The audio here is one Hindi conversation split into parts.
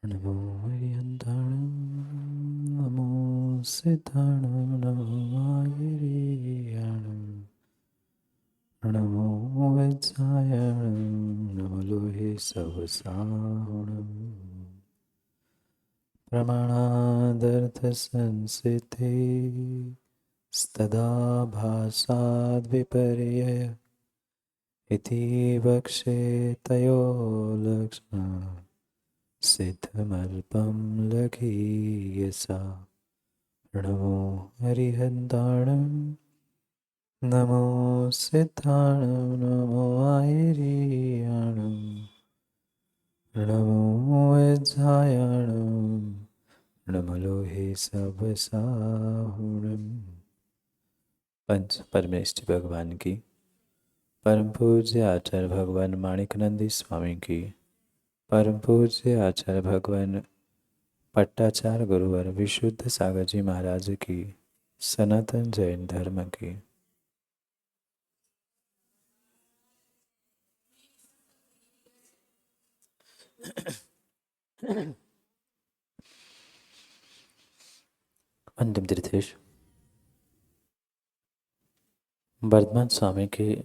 नमो हरिहन्ताणं नमो सिद्धाणं नमो आयर्याणं नमो वज्रायणं नमो लोहे सवसाहुणं प्रमाणादर्थसंसिद्धे स्तदा भासाद्विपर्यय इति वक्षे तयो लक्ष्मण सिद्धमल्पं लघीयसा नमो हरिहन्ताणं नमो सिद्धाणं नमो आयर्याणं नमो वज्रायणं नमो लोहे सवसाहुणम्। पंच परमेष्टि भगवान की, परम पूज्य आचार्य भगवान माणिकनंदी स्वामी की, परम पूज्य आचार्य भगवान पट्टाचार्य गुरुवर विशुद्ध सागर जी महाराज की, सनातन जैन धर्म की। अंतिम तीर्थेश वर्धमान स्वामी के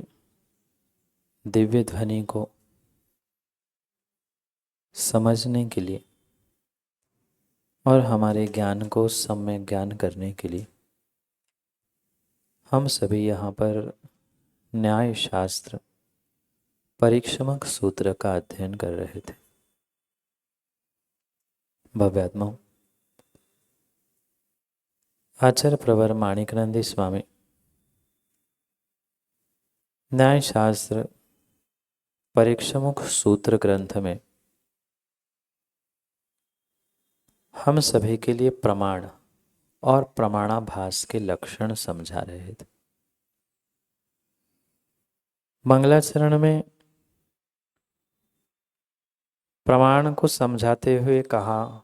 दिव्य ध्वनि को समझने के लिए और हमारे ज्ञान को सम्यक ज्ञान करने के लिए हम सभी यहाँ पर न्याय शास्त्र परीक्षमक सूत्र का अध्ययन कर रहे थे। भव्यात्माओं, आचार्य प्रवर माणिकनंदी स्वामी न्याय शास्त्र परीक्षमुख सूत्र ग्रंथ में हम सभी के लिए प्रमाण और प्रमाणाभास के लक्षण समझा रहे थे। मंगलाचरण में प्रमाण को समझाते हुए कहा,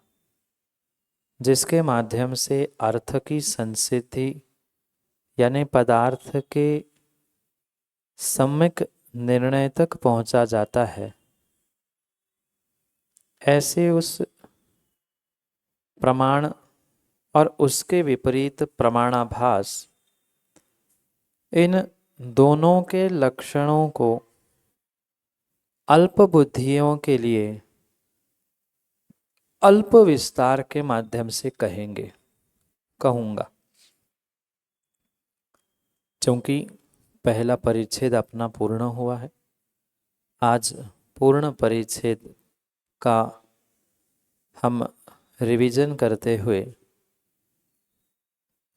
जिसके माध्यम से अर्थ की संसिद्धि यानी पदार्थ के सम्यक निर्णय तक पहुंचा जाता है, ऐसे उस प्रमाण और उसके विपरीत प्रमाणाभास, इन दोनों के लक्षणों को अल्प बुद्धियों के लिए अल्प विस्तार के माध्यम से कहूंगा। क्योंकि पहला परिच्छेद अपना पूर्ण हुआ है, आज पूर्ण परिच्छेद का हम रिवीजन करते हुए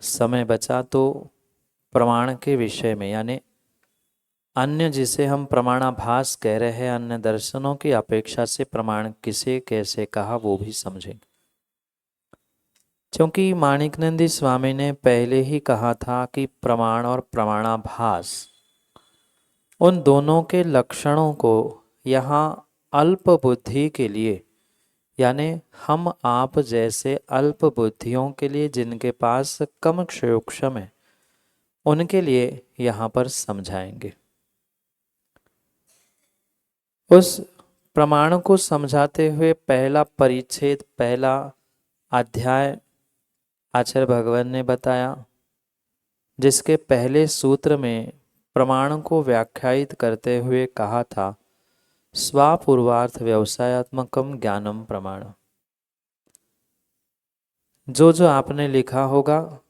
समय बचा तो प्रमाण के विषय में, यानी अन्य जिसे हम प्रमाणाभास कह रहे हैं, अन्य दर्शनों की अपेक्षा से प्रमाण किसे कैसे कहा वो भी समझेंगे। क्योंकि माणिकनंदी स्वामी ने पहले ही कहा था कि प्रमाण और प्रमाणाभास, उन दोनों के लक्षणों को यहाँ अल्प बुद्धि के लिए, यानी हम आप जैसे अल्प बुद्धियों के लिए, जिनके पास कम क्षयोक्षम है, उनके लिए यहाँ पर समझाएंगे। उस प्रमाण को समझाते हुए पहला परिच्छेद, पहला अध्याय आचार्य भगवान ने बताया, जिसके पहले सूत्र में प्रमाण को व्याख्यायित करते हुए कहा था, स्वापूर्वार्थ व्यवसायात्मकम ज्ञानम प्रमाण। जो आपने लिखा होगा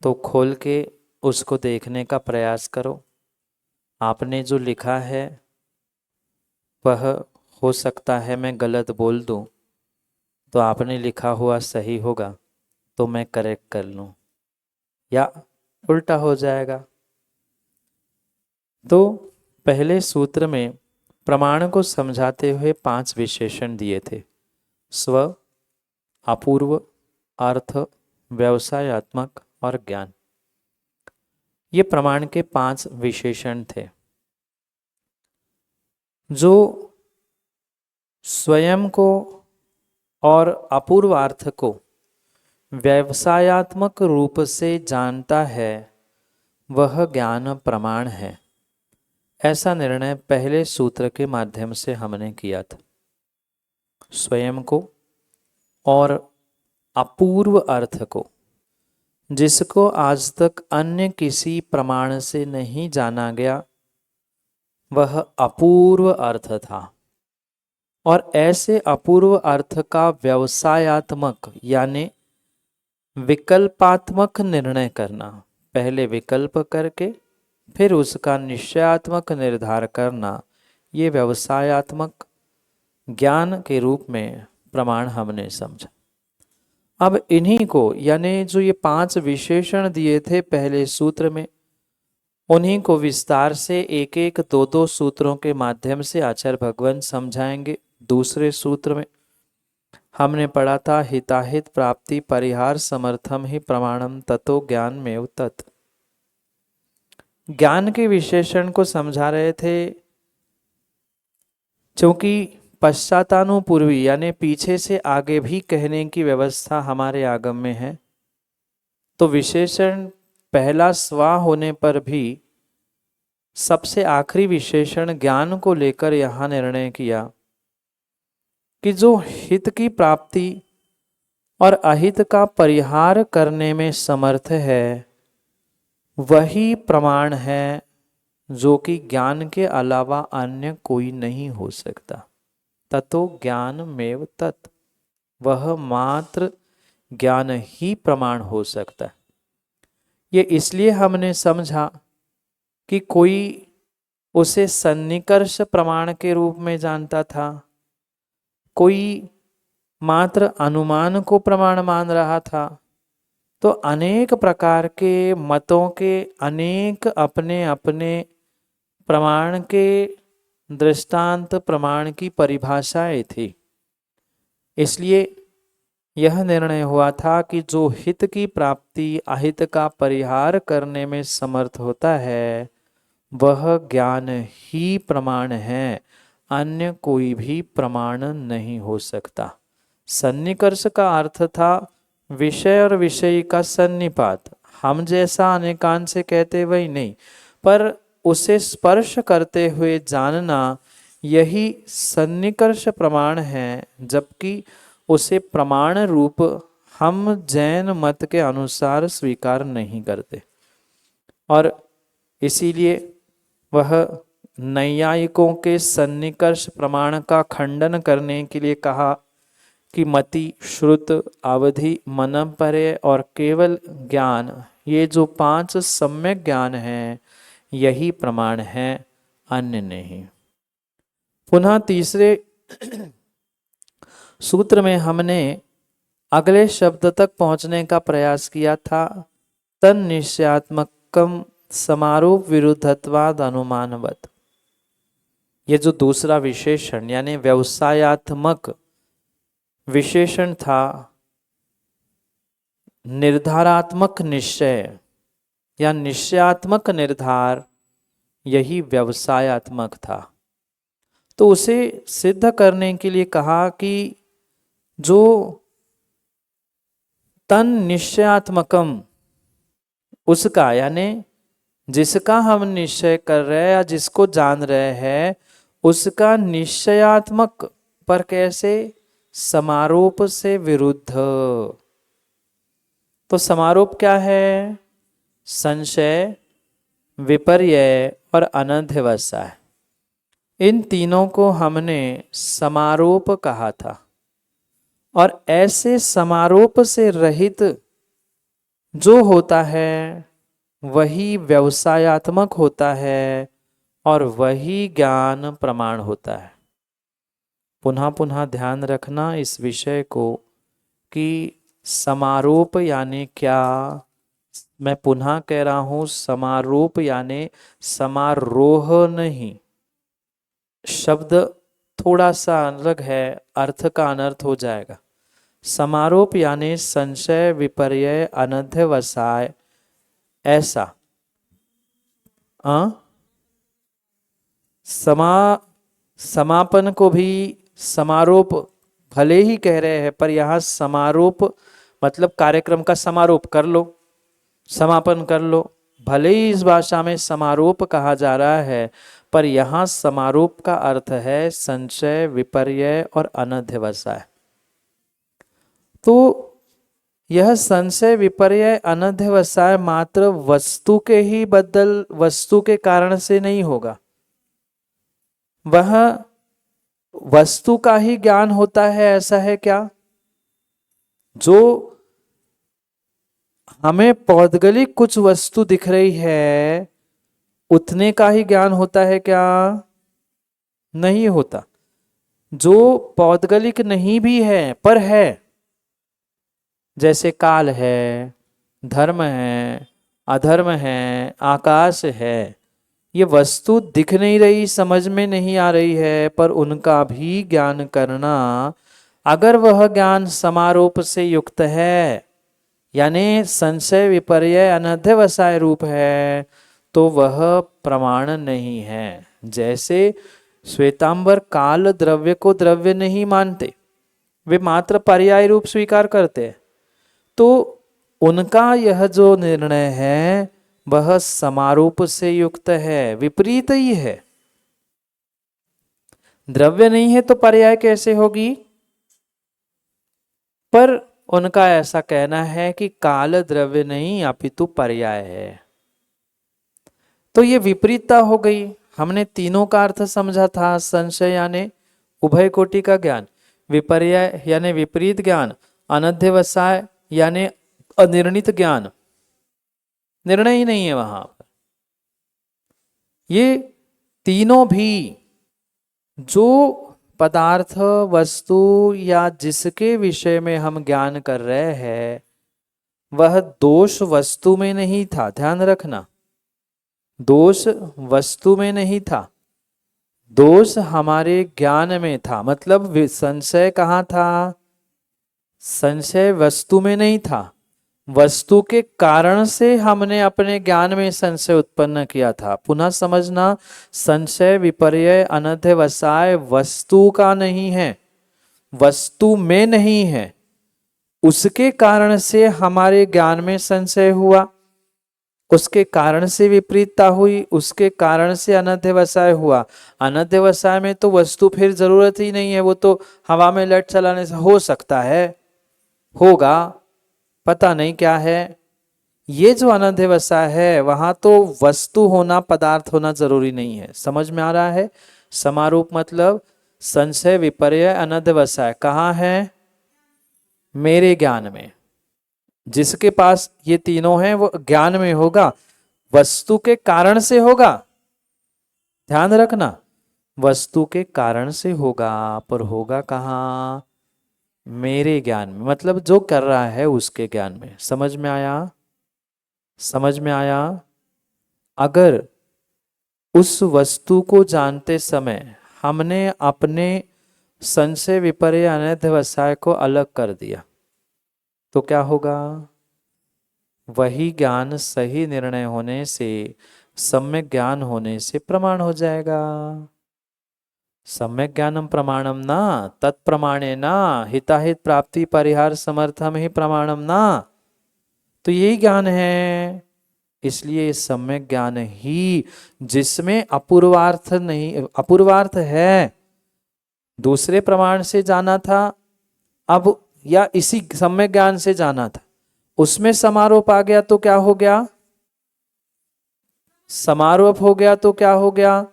तो खोल के उसको देखने का प्रयास करो। आपने जो लिखा है वह हो सकता है मैं गलत बोल दूं, तो आपने लिखा हुआ सही होगा तो मैं करेक्ट कर लूं, या उल्टा हो जाएगा। तो पहले सूत्र में प्रमाण को समझाते हुए 5 विशेषण दिए थे: स्व, अपूर्व, अर्थ, व्यवसायात्मक और ज्ञान। ये प्रमाण के 5 विशेषण थे। जो स्वयं को और अपूर्वार्थ को व्यवसायात्मक रूप से जानता है, वह ज्ञान प्रमाण है। ऐसा निर्णय पहले सूत्र के माध्यम से हमने किया था। स्वयं को और अपूर्व अर्थ को, जिसको आज तक अन्य किसी प्रमाण से नहीं जाना गया, वह अपूर्व अर्थ था। और ऐसे अपूर्व अर्थ का व्यवसायात्मक यानी विकल्पात्मक निर्णय करना, पहले विकल्प करके फिर उसका निश्चयात्मक निर्धार करना, ये व्यवसायात्मक ज्ञान के रूप में प्रमाण हमने समझा। अब इन्हीं को यानी जो ये 5 विशेषण दिए थे पहले सूत्र में, उन्हीं को विस्तार से एक एक दो दो सूत्रों के माध्यम से आचार्य भगवान समझाएंगे। दूसरे सूत्र में हमने पढ़ा था हिताहित प्राप्ति परिहार समर्थम ही प्रमाणम ततो ज्ञान में तत्। ज्ञान के विशेषण को समझा रहे थे, क्योंकि पश्चातानुपूर्वी यानी पीछे से आगे भी कहने की व्यवस्था हमारे आगम में है, तो विशेषण पहला स्वा होने पर भी सबसे आखिरी विशेषण ज्ञान को लेकर यहाँ निर्णय किया कि जो हित की प्राप्ति और अहित का परिहार करने में समर्थ है वही प्रमाण है, जो कि ज्ञान के अलावा अन्य कोई नहीं हो सकता। ततो ज्ञान में तत्, वह मात्र ज्ञान ही प्रमाण हो सकता है। ये इसलिए हमने समझा कि कोई उसे सन्निकर्ष प्रमाण के रूप में जानता था, कोई मात्र अनुमान को प्रमाण मान रहा था। तो अनेक प्रकार के मतों के अनेक अपने अपने प्रमाण के दृष्टांत, प्रमाण की परिभाषाएं थी। इसलिए यह निर्णय हुआ था कि जो हित की प्राप्ति अहित का परिहार करने में समर्थ होता है वह ज्ञान ही प्रमाण है, अन्य कोई भी प्रमाण नहीं हो सकता। सन्निकर्ष का अर्थ था विषय और विषयी का सन्निपात। हम जैसा अनेकांत से कहते वही नहीं, पर उसे स्पर्श करते हुए जानना यही सन्निकर्ष प्रमाण है, जबकि उसे प्रमाण रूप हम जैन मत के अनुसार स्वीकार नहीं करते। और इसीलिए वह नैयायिकों के सन्निकर्ष प्रमाण का खंडन करने के लिए कहा कि मति, श्रुत, अवधि, मनपरे और केवल ज्ञान, ये जो 5 सम्यक ज्ञान हैं यही प्रमाण है, अन्य नहीं। पुनः तीसरे सूत्र में हमने अगले शब्द तक पहुंचने का प्रयास किया था, तन निश्चयात्मकम समारोप विरुद्धत्वाद अनुमानवत। ये जो दूसरा विशेषण यानी व्यवसायात्मक विशेषण था, निर्धारात्मक निश्चय या निश्चयात्मक निर्धार, यही व्यवसायात्मक था। तो उसे सिद्ध करने के लिए कहा कि जो तन निश्चयात्मकम, उसका यानी जिसका हम निश्चय कर रहे हैं या जिसको जान रहे हैं, उसका निश्चयात्मक पर कैसे, समारोप से विरुद्ध। तो समारोप क्या है? संशय, विपर्य और अनध्यवसाय, इन तीनों को हमने समारोप कहा था। और ऐसे समारोप से रहित जो होता है वही व्यवसायात्मक होता है और वही ज्ञान प्रमाण होता है। पुनः पुनः ध्यान रखना इस विषय को कि समारोप यानी क्या। मैं पुनः कह रहा हूं, समारोप यानी समारोह नहीं। शब्द थोड़ा सा अलग है, अर्थ का अनर्थ हो जाएगा। समारोप यानी संशय, विपर्य, अनध्यवसाय, ऐसा। समापन को भी समारोप भले ही कह रहे हैं, पर यहाँ समारोप मतलब कार्यक्रम का समारोप कर लो, समापन कर लो। भले ही इस भाषा में समारोप कहा जा रहा है, पर यहाँ समारोप का अर्थ है संशय, विपर्यय और अनध्यवसाय। तो यह संशय, विपर्यय, अनध्यवसाय मात्र वस्तु के ही बदल, वस्तु के कारण से नहीं होगा। वह वस्तु का ही ज्ञान होता है, ऐसा है क्या? जो हमें पौद्गलिक कुछ वस्तु दिख रही है उतने का ही ज्ञान होता है क्या? नहीं होता। जो पौद्गलिक नहीं भी है पर है, जैसे काल है, धर्म है, अधर्म है, आकाश है, ये वस्तु दिख नहीं रही, समझ में नहीं आ रही है, पर उनका भी ज्ञान करना, अगर वह ज्ञान समारोप से युक्त है, यानी संशय, विपर्यय, अनध्यवसाय रूप है, तो वह प्रमाण नहीं है। जैसे श्वेतांबर काल द्रव्य को द्रव्य नहीं मानते, वे मात्र पर्याय रूप स्वीकार करते हैं, तो उनका यह जो निर्णय है वह समारोप से युक्त है, विपरीत ही है। द्रव्य नहीं है तो पर्याय कैसे होगी? पर उनका ऐसा कहना है कि काल द्रव्य नहीं अपितु पर्याय है। तो ये विपरीतता हो गई। हमने तीनों का अर्थ समझा था, संशय यानी उभय कोटि का ज्ञान, विपर्यय यानी विपरीत ज्ञान, अनध्यवसाय यानी अनिर्णित ज्ञान, निर्णय ही नहीं है वहां पर। ये तीनों भी जो पदार्थ, वस्तु या जिसके विषय में हम ज्ञान कर रहे हैं वह दोष वस्तु में नहीं था, ध्यान रखना। दोष वस्तु में नहीं था, दोष हमारे ज्ञान में था। मतलब संशय कहाँ था? संशय वस्तु में नहीं था, वस्तु के कारण से हमने अपने ज्ञान में संशय उत्पन्न किया था। पुनः समझना, संशय, विपर्यय, अनध्यवसाय वस्तु का नहीं है, वस्तु में नहीं है, उसके कारण से हमारे ज्ञान में संशय हुआ, उसके कारण से विपरीतता हुई, उसके कारण से अनध्यवसाय हुआ। अनध्यवसाय में तो वस्तु फिर जरूरत ही नहीं है, वो तो हवा में लट चलाने से हो सकता है, होगा, पता नहीं क्या है। ये जो अनध्यवसाय है वहां तो वस्तु होना, पदार्थ होना जरूरी नहीं है। समझ में आ रहा है? समारोप मतलब संशय, विपर्यय, अनध्यवसाय कहाँ है? मेरे ज्ञान में। जिसके पास ये तीनों हैं वो ज्ञान में होगा, वस्तु के कारण से होगा, ध्यान रखना, वस्तु के कारण से होगा, पर होगा कहाँ? मेरे ज्ञान में, मतलब जो कर रहा है उसके ज्ञान में। समझ में आया? समझ में आया? अगर उस वस्तु को जानते समय हमने अपने संशय, विपर्यय, अनध्यवसाय को अलग कर दिया तो क्या होगा? वही ज्ञान सही निर्णय होने से, सम्यक ज्ञान होने से प्रमाण हो जाएगा। सम्यक ज्ञानम प्रमाणम ना तत्प्रमाणे ना हिताहित प्राप्ति परिहार समर्थम ही प्रमाणम ना। तो यही ज्ञान है। इसलिए सम्यक ज्ञान ही, जिसमें अपूर्वार्थ नहीं, अपूर्वार्थ है, दूसरे प्रमाण से जाना था अब, या इसी सम्यक ज्ञान से जाना था, उसमें समारोप आ गया तो क्या हो गया? समारोप हो गया तो क्या हो गया?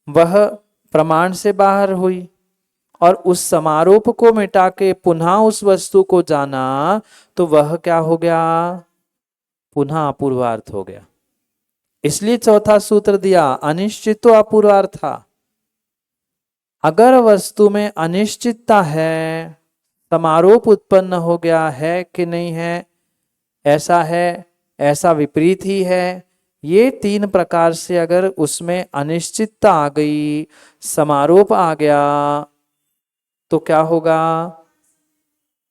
वह प्रमाण से बाहर हुई, और उस समारोप को मिटा के पुनः उस वस्तु को जाना तो वह क्या हो गया? पुनः अपूर्वार्थ हो गया। इसलिए चौथा सूत्र दिया, अनिश्चितो अपूर्वार्था। अगर वस्तु में अनिश्चितता है, समारोप उत्पन्न हो गया है कि नहीं है, ऐसा है, ऐसा विपरीत ही है, ये तीन प्रकार से अगर उसमें अनिश्चितता आ गई, समारोप आ गया, तो क्या होगा?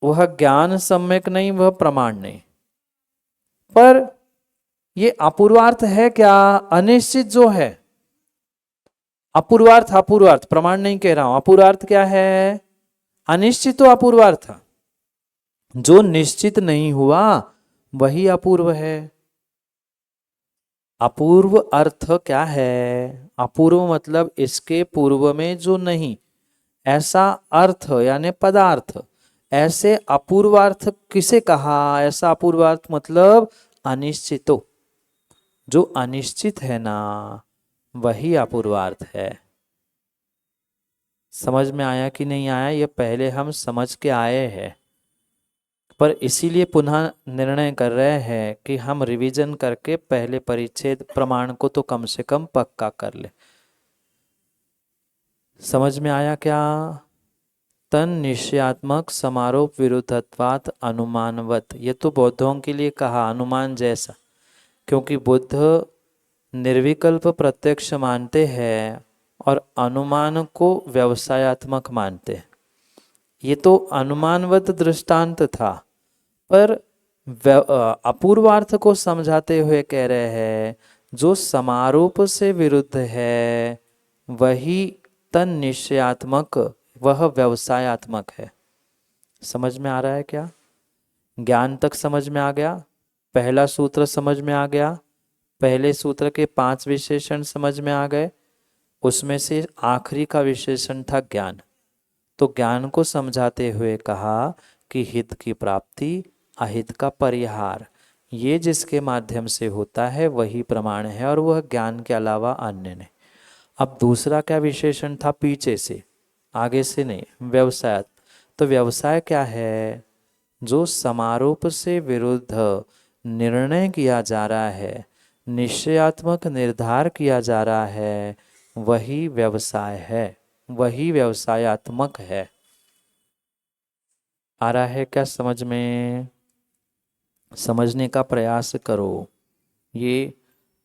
वह ज्ञान सम्यक नहीं, वह प्रमाण नहीं। पर ये अपूर्वार्थ है क्या? अनिश्चित जो है, अपूर्वार्थ, अपूर्वार्थ प्रमाण नहीं कह रहा हूं, अपूर्वार्थ क्या है? अनिश्चित तो अपूर्वार्थ, जो निश्चित नहीं हुआ वही अपूर्व है। अपूर्व अर्थ क्या है? अपूर्व मतलब इसके पूर्व में जो नहीं, ऐसा अर्थ यानी पदार्थ। ऐसे अपूर्वार्थ किसे कहा? ऐसा अपूर्वार्थ मतलब अनिश्चितो। जो अनिश्चित है ना, वही अपूर्वार्थ है। समझ में आया कि नहीं आया? ये पहले हम समझ के आए हैं, पर इसीलिए पुनः निर्णय कर रहे हैं कि हम रिवीजन करके पहले परिच्छेद प्रमाण को तो कम से कम पक्का कर ले। समझ में आया क्या? तन निश्चयात्मक समारोप विरुद्धत्वात् अनुमानवत, ये तो बौद्धों के लिए कहा अनुमान जैसा, क्योंकि बुद्ध निर्विकल्प प्रत्यक्ष मानते हैं और अनुमान को व्यवसायात्मक मानते हैं। ये तो अनुमानवत दृष्टांत था, पर अपूर्वार्थ को समझाते हुए कह रहे हैं जो समारोप से विरुद्ध है वही तन निश्चयात्मक, वह व्यवसायात्मक है। समझ में आ रहा है क्या? ज्ञान तक समझ में आ गया? पहला सूत्र समझ में आ गया? पहले सूत्र के 5 विशेषण समझ में आ गए, उसमें से आखिरी का विशेषण था ज्ञान। तो ज्ञान को समझाते हुए कहा कि हित की प्राप्ति, अहित का परिहार, ये जिसके माध्यम से होता है वही प्रमाण है, और वह ज्ञान के अलावा अन्य नहीं। अब दूसरा क्या विशेषण था? पीछे से, आगे से नहीं, व्यवसाय। तो व्यवसाय क्या है? जो समारोप से विरुद्ध निर्णय किया जा रहा है, निश्चयात्मक निर्धार किया जा रहा है, वही व्यवसाय है, वही व्यवसायात्मक है। आ रहा है क्या समझ में? समझने का प्रयास करो। ये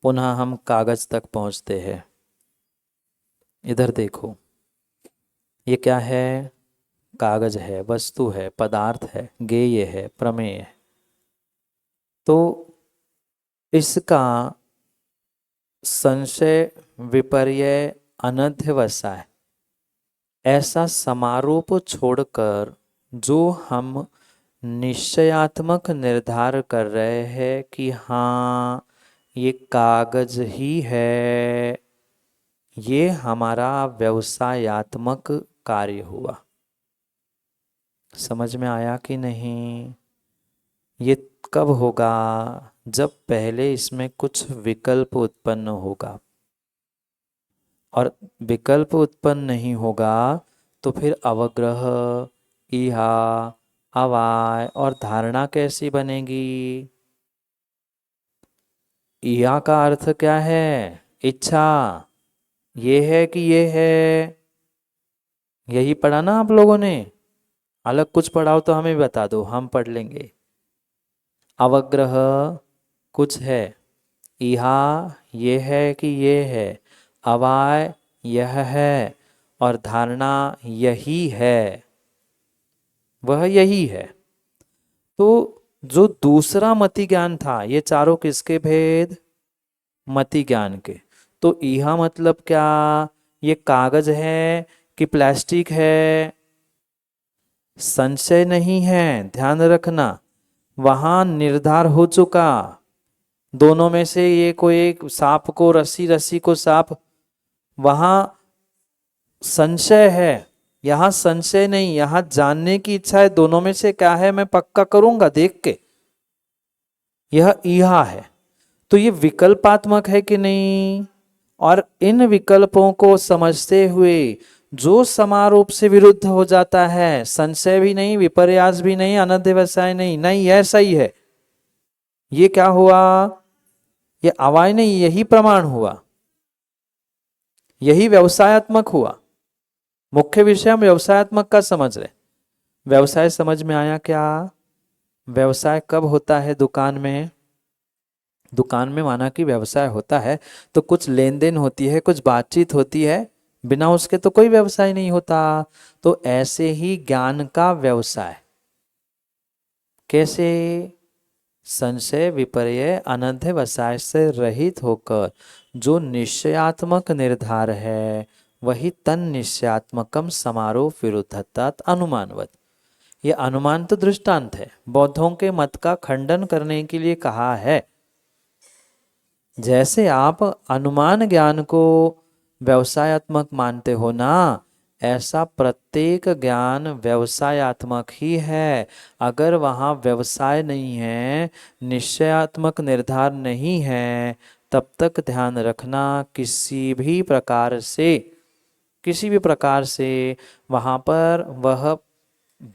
पुनः हम कागज तक पहुंचते हैं। इधर देखो, ये क्या है? कागज है, वस्तु है, पदार्थ है, ज्ञेय है, प्रमेय है। तो इसका संशय, विपर्य, अनध्यवसाय, ऐसा समारोप छोड़कर जो हम निश्चयात्मक निर्धार कर रहे हैं कि हाँ ये कागज ही है, ये हमारा व्यवसायात्मक कार्य हुआ। समझ में आया कि नहीं? ये कब होगा? जब पहले इसमें कुछ विकल्प उत्पन्न होगा, और विकल्प उत्पन्न नहीं होगा तो फिर अवग्रह, इहा, अवाय और धारणा कैसी बनेगी? इहा का अर्थ क्या है? इच्छा। ये है कि ये है, यही पढ़ा ना आप लोगों ने? अलग कुछ पढ़ाओ तो हमें बता दो, हम पढ़ लेंगे। अवग्रह कुछ है, इहा ये है कि ये है, अवाय यह है, और धारणा यही है, वह यही है। तो जो दूसरा मति ज्ञान था, ये चारों किसके भेद? मति ज्ञान के। तो इहा मतलब क्या? ये कागज है कि प्लास्टिक है? संशय नहीं है, ध्यान रखना। वहां निर्धार हो चुका, दोनों में से ये कोई एक, सांप को रस्सी, रस्सी को सांप, वहां संशय है। यहां संशय नहीं, यहां जानने की इच्छा है दोनों में से क्या है, मैं पक्का करूंगा देख के। यह इहा है। तो ये विकल्पात्मक है कि नहीं? और इन विकल्पों को समझते हुए जो समारोप से विरुद्ध हो जाता है, संशय भी नहीं, विपर्यास भी नहीं, अनध्यवसाय नहीं, नहीं ऐसा ही है, ये क्या हुआ? ये अवाय नहीं, यही प्रमाण हुआ, यही व्यवसायात्मक हुआ। मुख्य विषय हम व्यवसायात्मक का समझ रहे। व्यवसाय समझ में आया क्या? व्यवसाय कब होता है दुकान में? दुकान में माना कि व्यवसाय होता है तो कुछ लेन देन होती है, कुछ बातचीत होती है, बिना उसके तो कोई व्यवसाय नहीं होता। तो ऐसे ही ज्ञान का व्यवसाय कैसे? संशय, विपर्य, अनध्यवसाय से रहित होकर जो निश्चयात्मक निर्धार है, वही तन निश्चयात्मकम समारोह विरुद्धतात अनुमानवत। ये अनुमान तो दृष्टांत है, बौद्धों के मत का खंडन करने के लिए कहा है। जैसे आप अनुमान ज्ञान को व्यवसायात्मक मानते हो ना, ऐसा प्रत्येक ज्ञान व्यवसायात्मक ही है। अगर वहाँ व्यवसाय नहीं है, निश्चयात्मक निर्धार नहीं है, तब तक ध्यान रखना किसी भी प्रकार से वहाँ पर वह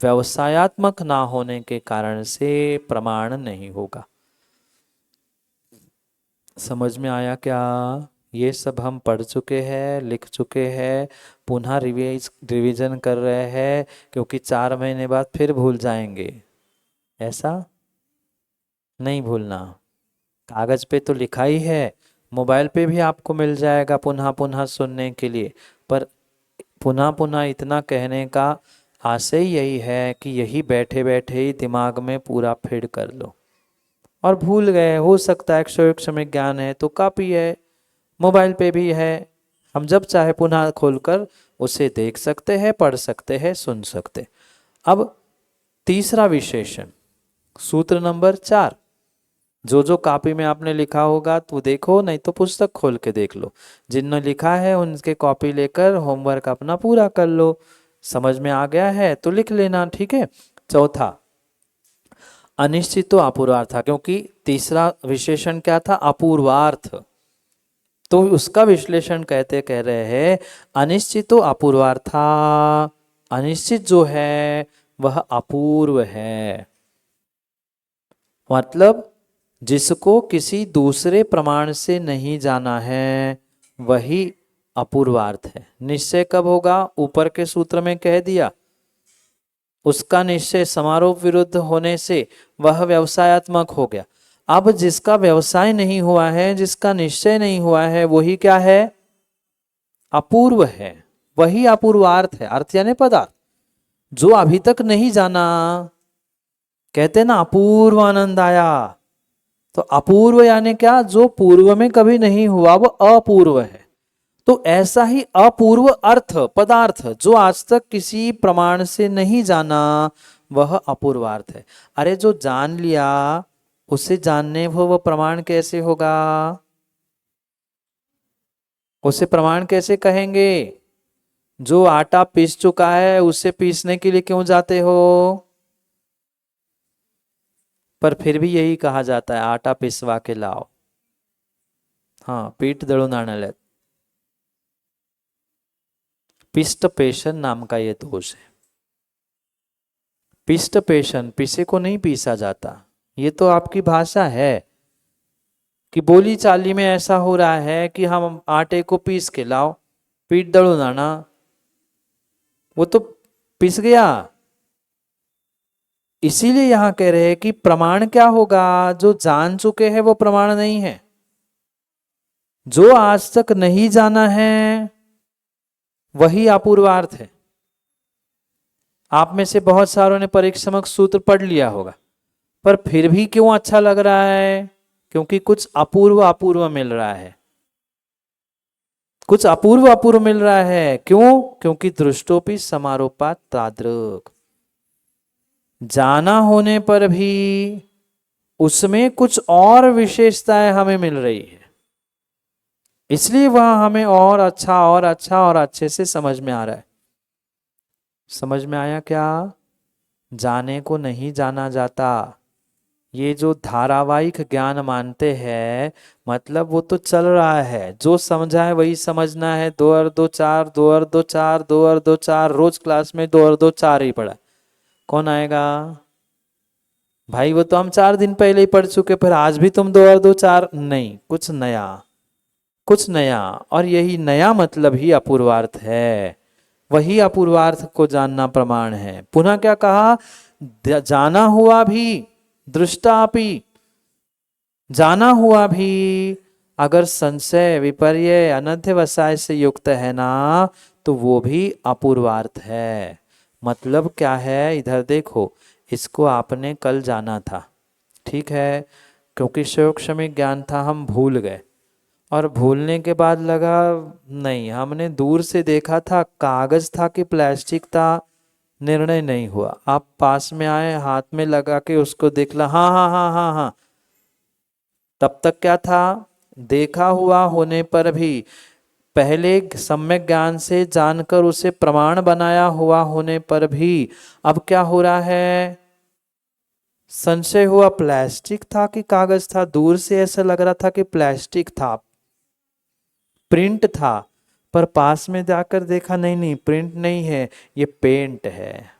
व्यवसायात्मक ना होने के कारण से प्रमाण नहीं होगा। समझ में आया क्या? ये सब हम पढ़ चुके हैं, लिख चुके हैं, पुनः रिवीजन कर रहे हैं, क्योंकि 4 महीने बाद फिर भूल जाएंगे। ऐसा नहीं भूलना। कागज पे तो लिखा ही है, मोबाइल पे भी आपको मिल जाएगा पुनः पुनः सुनने के लिए, पर पुनः पुनः इतना कहने का आशय यही है कि यही बैठे बैठे ही दिमाग में पूरा फीड कर लो। और भूल गए, हो सकता है क्षणिक ज्ञान है तो कॉपी है, मोबाइल पे भी है, हम जब चाहे पुनः खोलकर उसे देख सकते हैं, पढ़ सकते हैं, सुन सकते। अब तीसरा विशेषण, सूत्र नंबर 4। जो जो कॉपी में आपने लिखा होगा तो देखो, नहीं तो पुस्तक खोल के देख लो। जिनने लिखा है उनके कॉपी लेकर होमवर्क अपना पूरा कर लो। समझ में आ गया है तो लिख लेना, ठीक है। चौथा, अनिश्चित तो अपूर्वार्थ था, क्योंकि तीसरा विशेषण क्या था? अपूर्वार्थ। तो उसका विश्लेषण कह रहे हैं अनिश्चित तो अपूर्वार्था। अनिश्चित जो है वह अपूर्व है, मतलब जिसको किसी दूसरे प्रमाण से नहीं जाना है वही अपूर्वार्थ है। निश्चय कब होगा? ऊपर के सूत्र में कह दिया, उसका निश्चय समारोप विरुद्ध होने से वह व्यवसायात्मक हो गया। अब जिसका व्यवसाय नहीं हुआ है, जिसका निश्चय नहीं हुआ है, वही क्या है? अपूर्व है, वही अपूर्वार्थ है। अर्थ यानी पदार्थ जो अभी तक नहीं जाना, कहते ना अपूर्व आनंद आया, तो अपूर्व यानी क्या? जो पूर्व में कभी नहीं हुआ वो अपूर्व है। तो ऐसा ही अपूर्व अर्थ पदार्थ जो आज तक किसी प्रमाण से नहीं जाना, वह अपूर्वार्थ है। अरे जो जान लिया उसे जानने वो प्रमाण कैसे होगा? उसे प्रमाण कैसे कहेंगे? जो आटा पीस चुका है उसे पीसने के लिए क्यों जाते हो? पर फिर भी यही कहा जाता है आटा पिसवा के लाओ। हाँ, पीठ दळून आणायला। पिष्ट पेशन नाम का ये दोष है। पिष्ट पेशन, पिसे को नहीं पीसा जाता। ये तो आपकी भाषा है कि बोली चाली में ऐसा हो रहा है कि हम आटे को पीस के लाओ, पीठ दळून आना, वो तो पिस गया। इसीलिए यहां कह रहे हैं कि प्रमाण क्या होगा? जो जान चुके हैं वो प्रमाण नहीं है, जो आज तक नहीं जाना है वही अपूर्वार्थ है। आप में से बहुत सारों ने परिक्षमक सूत्र पढ़ लिया होगा, पर फिर भी क्यों अच्छा लग रहा है? क्योंकि कुछ अपूर्व अपूर्व मिल रहा है, कुछ अपूर्व अपूर्व मिल रहा है। क्यों? क्योंकि दृष्टोपि समारोपात तादृक, जाना होने पर भी उसमें कुछ और विशेषताएं हमें मिल रही है, इसलिए वह हमें और अच्छा और अच्छा और अच्छे से समझ में आ रहा है। समझ में आया क्या? जाने को नहीं जाना जाता। ये जो धारावाहिक ज्ञान मानते हैं, मतलब वो तो चल रहा है, जो समझा है वही समझना है। 2 और 2 4, 2 और 2 4, 2 और 2 4, रोज क्लास में 2 और 2 4 ही पढ़ा। कौन आएगा भाई? वो तो हम 4 दिन पहले ही पढ़ चुके, पर आज भी तुम 2 और 2 4 नहीं, कुछ नया, कुछ नया। और यही नया मतलब ही अपूर्वार्थ है। वही अपूर्वार्थ को जानना प्रमाण है। पुनः क्या कहा? जाना हुआ भी, दृष्टापि, जाना हुआ भी अगर संशय विपर्य अनध्यवसाय से युक्त है ना, तो वो भी अपूर्वार्थ है। मतलब क्या है? इधर देखो, इसको आपने कल जाना था, ठीक है, क्योंकि क्षणिक ज्ञान था, हम भूल गए। और भूलने के बाद लगा नहीं, हमने दूर से देखा था कागज था कि प्लास्टिक था, निर्णय नहीं हुआ। आप पास में आए, हाथ में लगा के उसको देख ला, हाँ हाँ हाँ हाँ हाँ, तब तक क्या था? देखा हुआ होने पर भी, पहले सम्यक ज्ञान से जानकर उसे प्रमाण बनाया हुआ होने पर भी अब क्या हो रहा है, संशय हुआ प्लास्टिक था कि कागज था। दूर से ऐसा लग रहा था कि प्लास्टिक था, प्रिंट था, पर पास में जाकर देखा नहीं नहीं प्रिंट नहीं है, ये पेंट है।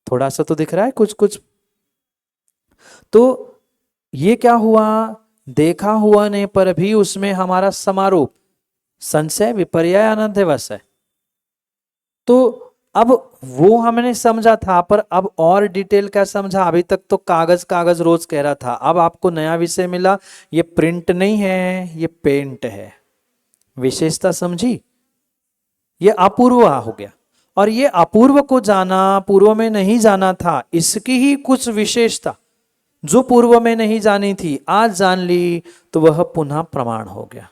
थोड़ा सा तो दिख रहा है कुछ कुछ। तो ये क्या हुआ, देखा हुआ ने पर भी उसमें हमारा समारोप, संशय विपर्य अनध्यवस है। तो अब वो हमने समझा था, पर अब और डिटेल क्या समझा, अभी तक तो कागज कागज रोज कह रहा था, अब आपको नया विषय मिला, ये प्रिंट नहीं है ये पेंट है। विशेषता समझी, ये अपूर्व हो गया। और ये अपूर्व को जाना, पूर्व में नहीं जाना था, इसकी ही कुछ विशेषता जो पूर्व में नहीं जानी थी आज जान ली, तो वह पुनः प्रमाण हो गया।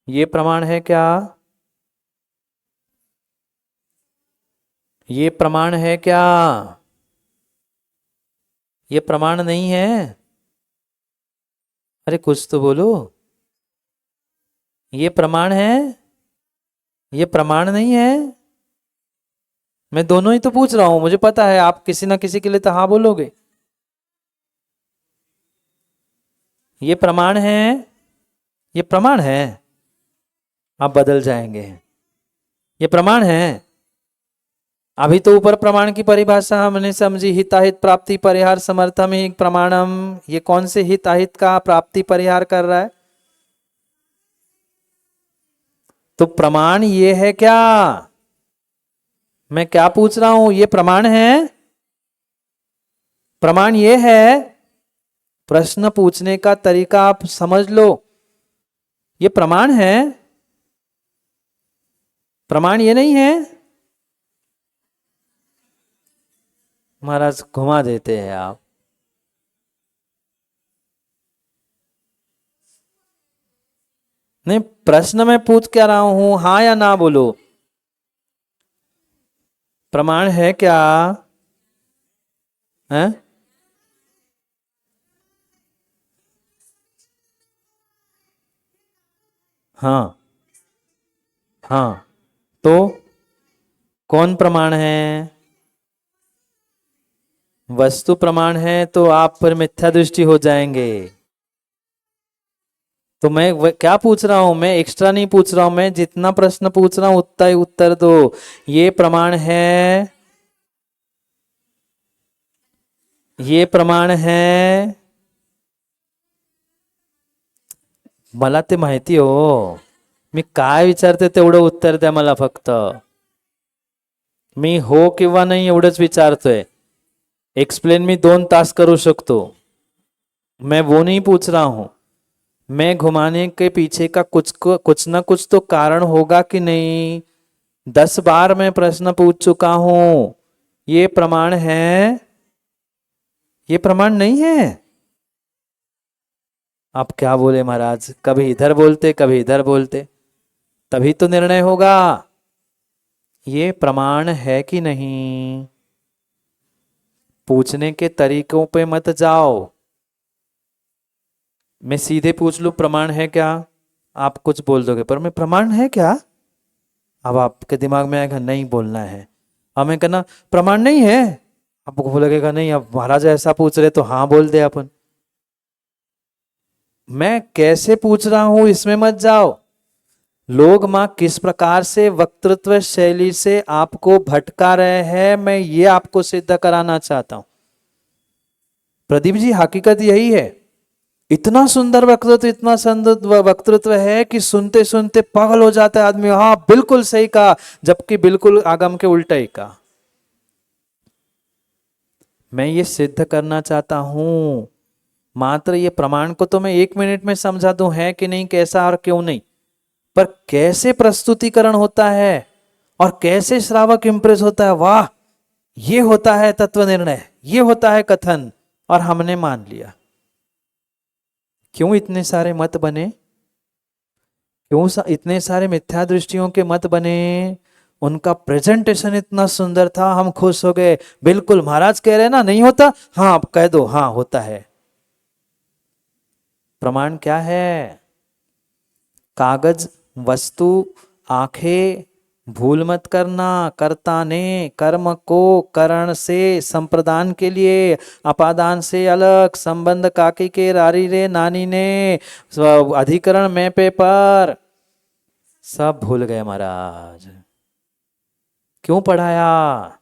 ये प्रमाण है क्या, ये प्रमाण है क्या, ये प्रमाण नहीं है। अरे कुछ तो बोलो, ये प्रमाण है, ये प्रमाण नहीं है। मैं दोनों ही तो पूछ रहा हूं, मुझे पता है आप किसी ना किसी के लिए तो हाँ बोलोगे। ये प्रमाण है, ये प्रमाण है, आप बदल जाएंगे। ये प्रमाण है। अभी तो ऊपर प्रमाण की परिभाषा हमने समझी, हिताहित प्राप्ति परिहार समर्थम ही प्रमाणम। ये कौन से हिताहित का प्राप्ति परिहार कर रहा है, तो प्रमाण ये है क्या, मैं क्या पूछ रहा हूं, ये प्रमाण है, प्रमाण ये है। प्रश्न पूछने का तरीका आप समझ लो, ये प्रमाण है, प्रमाण ये नहीं है। महाराज घुमा देते हैं आप। नहीं, प्रश्न में पूछ क्या रहा हूं, हाँ या ना बोलो। प्रमाण है क्या है? हाँ हाँ, तो कौन प्रमाण है, वस्तु प्रमाण है, तो आप पर मिथ्या दृष्टि हो जाएंगे। तो मैं क्या पूछ रहा हूं, मैं एक्स्ट्रा नहीं पूछ रहा हूं, मैं जितना प्रश्न पूछ रहा हूं उतना ही उत्तर दो। ये प्रमाण है, ये प्रमाण है। मला ते माहिती हो, मी काय विचारते तेवढं उत्तर द्या मला फक्त। मी हो किंवा नाही एवढंच विचारतोय, एक्सप्लेन मी 2 तास करू शकतो, मैं वो नहीं पूछ रहा हूं। मैं घुमाने के पीछे का कुछ ना कुछ तो कारण होगा कि नहीं। 10 बार मैं प्रश्न पूछ चुका हूं, ये प्रमाण है, ये प्रमाण नहीं है। आप क्या बोले महाराज, कभी इधर बोलते कभी इधर बोलते, तभी तो निर्णय होगा। ये प्रमाण है कि नहीं, पूछने के तरीकों पे मत जाओ। मैं सीधे पूछ लूं प्रमाण है क्या, आप कुछ बोल दोगे, पर मैं प्रमाण है क्या, अब आपके दिमाग में आएगा नहीं बोलना है। अब मैं कहना प्रमाण नहीं है, आपको लगेगा नहीं, अब महाराज ऐसा पूछ रहे तो हाँ बोल दे अपन। मैं कैसे पूछ रहा हूं इसमें मत जाओ। लोग मां किस प्रकार से वक्तृत्व शैली से आपको भटका रहे हैं, मैं ये आपको सिद्ध कराना चाहता हूं। प्रदीप जी हकीकत यही है, इतना सुंदर वक्तृत्व, इतना सुंदर वक्तृत्व है कि सुनते सुनते पागल हो जाता है आदमी, हाँ बिल्कुल सही कहा, जबकि बिल्कुल आगम के उल्टा ही कहा। मैं ये सिद्ध करना चाहता हूं, मात्र ये प्रमाण को तो मैं 1 मिनट में समझा दूं है कि नहीं, कैसा और क्यों नहीं, पर कैसे प्रस्तुतिकरण होता है और कैसे श्रावक इंप्रेस होता है, वाह ये होता है तत्व निर्णय, ये होता है कथन, और हमने मान लिया। क्यों इतने सारे मत बने, क्यों इतने सारे मिथ्या दृष्टियों के मत बने। उनका प्रेजेंटेशन इतना सुंदर था, हम खुश हो गए, बिल्कुल महाराज कह रहे ना नहीं होता, हाँ आप कह दो हाँ होता है। प्रमाण क्या है? कागज, वस्तु, आंखें, भूल मत करना। कर्ता ने कर्म को करण से संप्रदान के लिए अपादान से अलग संबंध काकी के रारी रे नानी ने अधिकरण में पे पर सब भूल गए महाराज। क्यों पढ़ाया?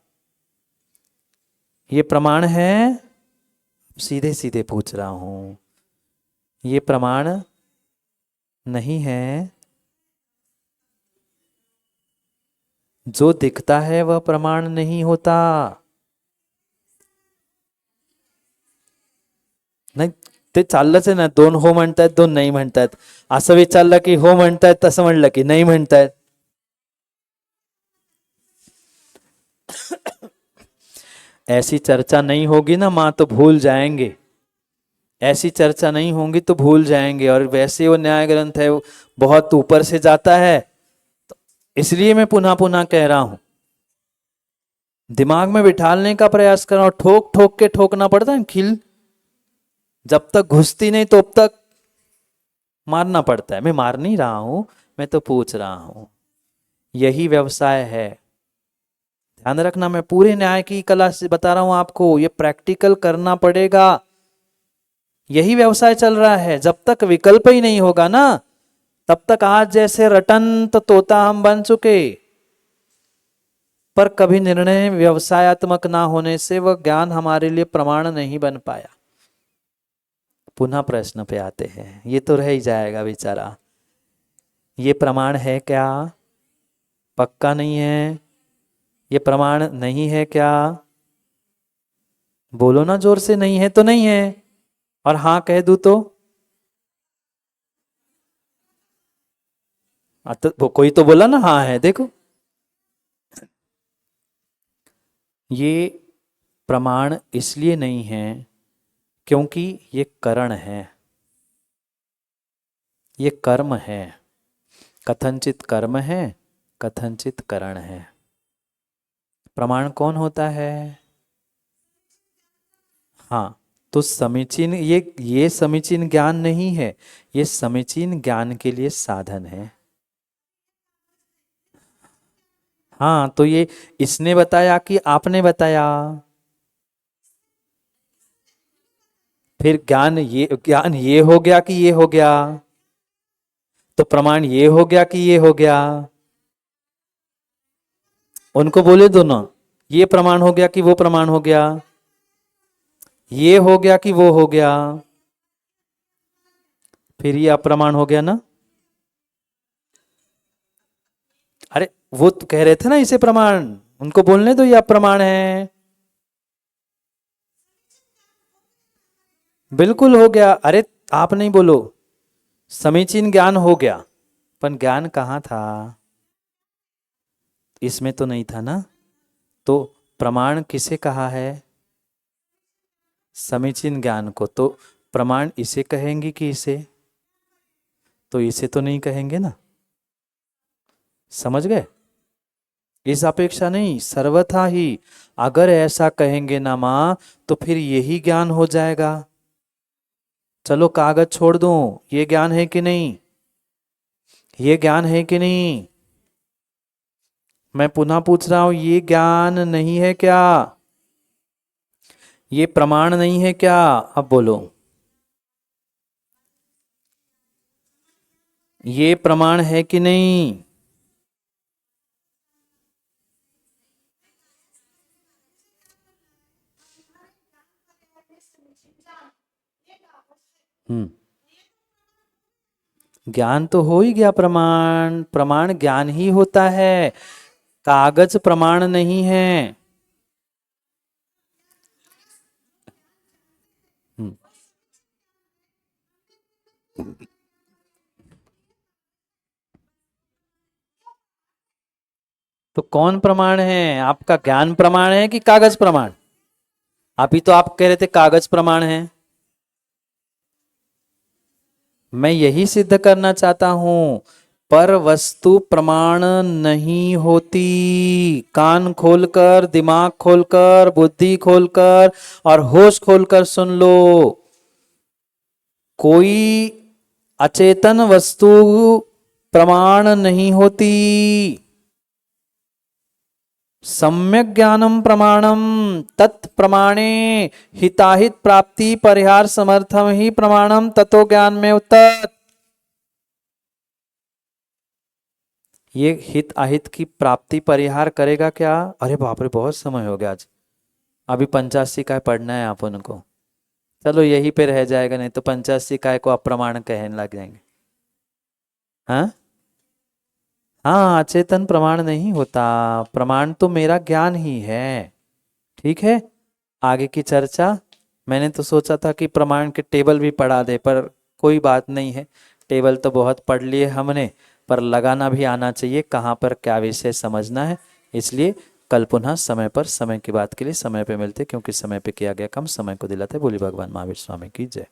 ये प्रमाण है? सीधे सीधे पूछ रहा हूं, ये प्रमाण नहीं है? जो दिखता है वह प्रमाण नहीं होता। नाही ते चाललंच आहे ना, दोन हो म्हणतायत दोन नाही म्हणतायत. असं विचारलं की हो म्हणतायत, तसं म्हणलं की नाही म्हणतायत. ऐसी चर्चा नहीं होगी ना माँ तो भूल जाएंगे, ऐसी चर्चा नहीं होगी तो भूल जाएंगे. और वैसे वो न्याय ग्रंथ है, वो बहुत ऊपर से जाता है, तो इसलिए मैं पुनः पुनः कह रहा हूं, दिमाग में बिठालने का प्रयास कर रहा हूं. ठोक ठोक के ठोकना पड़ता है खिल, जब तक घुसती नहीं तो अब तक मारना पड़ता है. मैं मार नहीं रहा हूं, मैं तो पूछ रहा हूं. यही व्यवसाय है. ध्यान रखना, मैं पूरे न्याय की कला से बता रहा हूं आपको, ये प्रैक्टिकल करना पड़ेगा. यही व्यवसाय चल रहा है. जब तक विकल्प ही नहीं होगा ना, तब तक आज जैसे रटंत तोता हम बन चुके, पर कभी निर्णय व्यवसायत्मक ना होने से वह ज्ञान हमारे लिए प्रमाण नहीं बन पाया. पुनः प्रश्न पे आते हैं, ये तो रह ही जाएगा बेचारा. ये प्रमाण है क्या? पक्का नहीं है. ये प्रमाण नहीं है क्या? बोलो ना जोर से. नहीं है तो नहीं है, और हां कह दूं तो वो कोई तो बोला ना हाँ है. देखो, ये प्रमाण इसलिए नहीं है क्योंकि ये करण है, ये कर्म है. कथनचित कर्म है, कथनचित करण है. प्रमाण कौन होता है? हाँ, तो समीचीन, ये समीचीन ज्ञान नहीं है, ये समीचीन ज्ञान के लिए साधन है. हाँ, तो ये इसने बताया कि आपने बताया? फिर ज्ञान ये हो गया कि ये हो गया? तो प्रमाण ये हो गया कि ये हो गया? उनको बोले दो ना, ये प्रमाण हो गया कि वो प्रमाण हो गया? ये हो गया कि वो हो गया? फिर ये अप्रमाण हो गया ना. अरे वो तो कह रहे थे ना इसे प्रमाण, उनको बोलने दो ये अप्रमाण है. बिल्कुल हो गया. अरे आप नहीं बोलो. समीचीन ज्ञान हो गया, पर ज्ञान कहाँ था? इसमें तो नहीं था ना. तो प्रमाण किसे कहा है? समीचीन ज्ञान को. तो प्रमाण इसे कहेंगे कि इसे? तो इसे तो नहीं कहेंगे ना. समझ गए? इस अपेक्षा नहीं, सर्वथा ही. अगर ऐसा कहेंगे ना मां, तो फिर यही ज्ञान हो जाएगा. चलो कागज छोड़ दूं, ये ज्ञान है कि नहीं? ये ज्ञान है कि नहीं? मैं पुनः पूछ रहा हूं, ये ज्ञान नहीं है क्या? ये प्रमाण नहीं है क्या? अब बोलो, ये प्रमाण है कि नहीं? ज्ञान तो हो ही गया. प्रमाण, प्रमाण ज्ञान ही होता है, कागज प्रमाण नहीं है. तो कौन प्रमाण है? आपका ज्ञान प्रमाण है कि कागज प्रमाण? अभी तो आप कह रहे थे कागज प्रमाण है. मैं यही सिद्ध करना चाहता हूं, पर वस्तु प्रमाण नहीं होती. कान खोलकर, दिमाग खोलकर, बुद्धि खोलकर और होश खोलकर सुन लो. कोई अचेतन वस्तु प्रमाण नहीं होती। सम्यक ज्ञानम प्रमाणम तत्प्रमाणे हिताहित प्राप्ति परिहार समर्थम ही प्रमाणम ततो ज्ञान में उत्तर। ये हित अहित की प्राप्ति परिहार करेगा क्या? अरे बाप रे, बहुत समय हो गया आज, अभी 85 काय पढ़ना है आप उनको। चलो यहीं पे रह जाएगा, नहीं तो 85 काय को अप्रमाण कहने लग जाएंगे। हाँ हाँ, अचेतन प्रमाण नहीं होता, प्रमाण तो मेरा ज्ञान ही है। ठीक है, आगे की चर्चा। मैंने तो सोचा था कि प्रमाण के टेबल भी पढ़ा दे, पर कोई बात नहीं है, टेबल तो बहुत पढ़ लिए हमने, पर लगाना भी आना चाहिए कहाँ पर क्या विषय समझना है। इसलिए कल पुनः समय पर, समय की बात के लिए समय पे मिलते, क्योंकि समय पे किया गया कम समय को दिलाते। बोली भगवान महावीर स्वामी की जय।